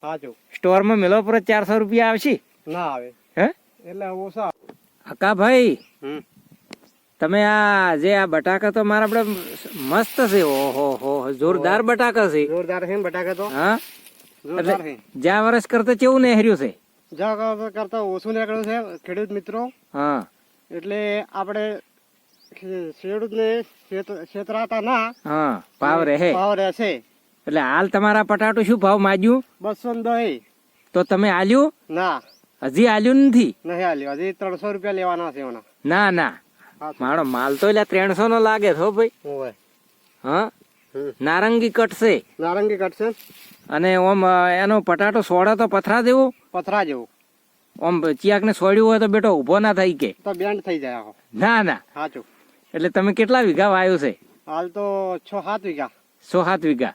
સાચું. સ્ટોર માં મેળવા પર 400 રૂપિયા આવશે ના આવે હે એટલે ઓછા. અકા ભાઈ હમ તમે આ જે આ બટાકા તો મારા આપડે મસ્ત છે. ઓહો હો જોરદાર બટાકા છે. જોરદાર છે ને બટાકા તો. હા જોરદાર છે. જ્યાં વર્ષ કરતા કેવું નેહર્યું છે. જ્યાં કરતા ઓછું નીકળ્યું છે ખેડૂત મિત્રો. હા એટલે આપણે ખેડૂત ને છેતરાતા ના. હા ભાવ રહે. ભાવ રહેશે. એટલે હાલ તમારા પટાટું શું ભાવ માંગ્યું? 210. તો તમે આલ્યું? ના હજી આલ્યું નથી. નહીં આલ્યું. હજી 300 રૂપિયા લેવાના છે એના. ના ના મારો માલ તો એટલે 300 નો લાગે છો ભાઈ. હોય. હા નારંગી કટશે. નારંગી કટશે અને ઓમ એનો પટાટો સોડા તો પથરા દેવું. પથરા જેવું. ઓમ ચિયાક ને સોડ્યું હોય તો બેટો ઉભો ના થાય કે. તો બેન્ડ થઈ જાય આખો. ના ના સાચું. એટલે તમે કેટલા વીઘા વાયું છે? હાલ તો 6-7 વીઘા. 6-7 વીઘા.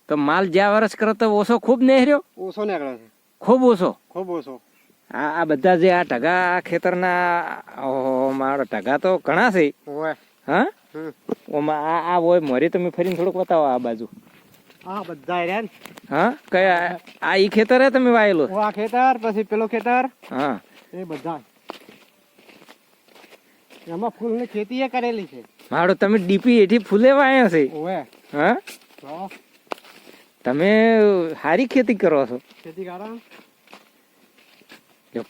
તો માલ જ્યાં વર્ષ કરતો ઓછો ખૂબ નેહર્યો? ઓછો નીકળ્યો છે. ખૂબ ઓછો. ખૂબ ઓછો. આ બધા જે આ ટગા ખેતરના મારો ટગા તો ઘણા છે. હોય. હા ઓમાં આ હોય મોરી તમે ફરીને થોડુંક બતાવો આ બાજુ. હા બધા રહ્યા ને. હા કયા આ ઈ ખેતર હે તમે વાયેલું? આ ખેતર પછી પેલો ખેતર. હા એ બધા એમાં ફૂલની ખેતી એ કરેલી છે. મારો તમે ડીપી એથી ફૂલે વાયા છે. ઓવે. હા તમે સારી ખેતી કરો છો. ખેતી કારણ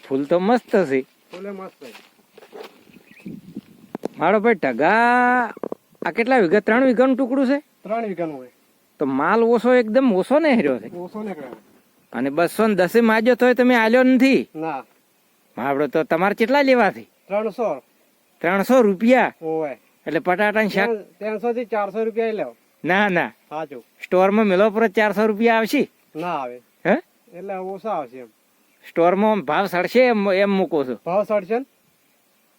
ફૂલ તો મસ્ત છે. ફૂલે મસ્ત છે. મારો ભાઈ ટગા આ કેટલા વીઘા? 3 વીઘાનું ટુકડું છે. 3 વીઘાનું હોય. તો માલ ઓછો એકદમ ઓછો ને હેર્યો છે. ઓછો નીકળ્યો. અને 210 માજ્યો તોય તમે આલ્યો નથી. ના મારો તો તમારે કેટલા લેવા છે? 300. 300 રૂપિયા. ઓવે. એટલે પટાટા શાક 300 થી 400 રૂપિયા લેવો. ના ના સાચું. સ્ટોર માં મેળવા પર 400 રૂપિયા આવશે. ના આવે. હે એટલે ઓછા આવશે એમ. સ્ટોર માં ભાવ સડશે એમ મૂકો છો? ભાવ સડશે ને.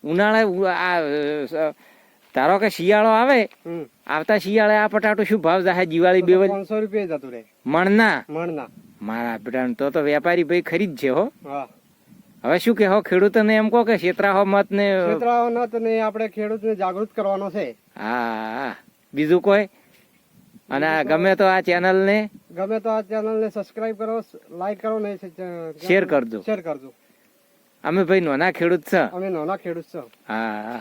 ઉનાળે આ ધારો કે શિયાળો આવે, આવતા શિયાળે આ પટાટો શું ભાવ જાય? દિવાળી 500 રૂપિયા જતું રહે મણના. મણના. મારા બેટા તો વેપારી ભાઈ ખરીદ છે હો. હા હવે શું કહો ખેડૂતોને એમ કહો કે છેતરાહો મત ને. છેતરાહો મત ને આપણે ખેડૂતને જાગૃત કરવાનો છે. હા બીજું કોઈ? અને ગમે તો આ ચેનલ ને સબસ્ક્રાઇબ કરો, લાઈક કરો ને શેર કરજો. શેર કરજો. અમે ભાઈ નાના ખેડૂત છે. અમે નાના ખેડૂત છે. હા